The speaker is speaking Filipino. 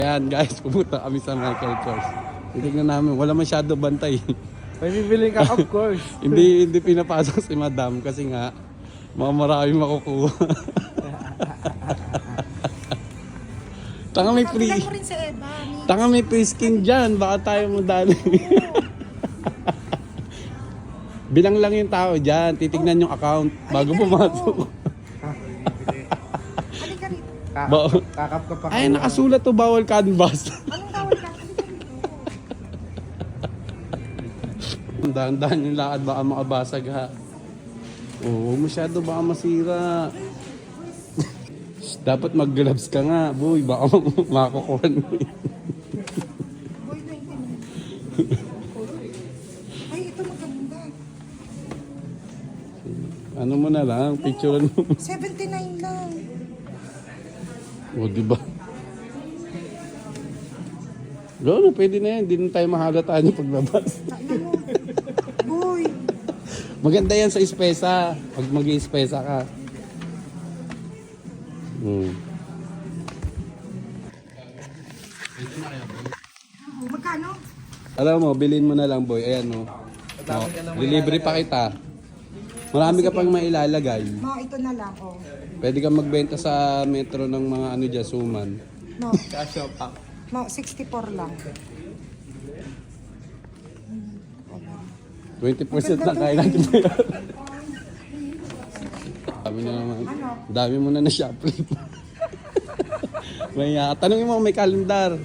Ayan guys, pumunta kami sa Michael Kors. Titignan namin, wala masyado bantay. May bibili ka, of course. hindi pinapasok si madam kasi nga marami makukuha. Tanga may free. Mo rin si Eva. Tanga may free skin dyan, baka tayo mo dali. Bilang lang yung tao dyan, titignan yung account bago pumasok. Halika rito. Kakap ka pa. Ay, nakasulat to, bawal canvas. Anong tawag ka? Halika rito. Dahan-dahan yung lakad, baka makabasag ha. Oo, masyado baka masira. Dapat mag-gloves ka nga, boy, baka makukuha mo. Boy, 19. Ay, ito maganda. Ano mo na lang, picture mo. 79 lang. O, diba? Gano'n, pwede na yan. Hindi na tayo mahalataan yung paglabas. Tingnan mo. Boy. Maganda yan sa espesa. Pag mag-i-espesa ka. Magkano? Alam mo, bilhin mo na lang, boy. Ayan, no. Delivery pa kita. Marami ka pang mailalagay. No, ito na lang. Oh. Pwede kang magbenta sa metro ng mga ano dyan, suman. No, Kasyo pa. no, 64 lang. 20% lang kaya natin ba yan? Dami na naman. Dami mo na na shoplift. May, tanongin mo kung may kalendar.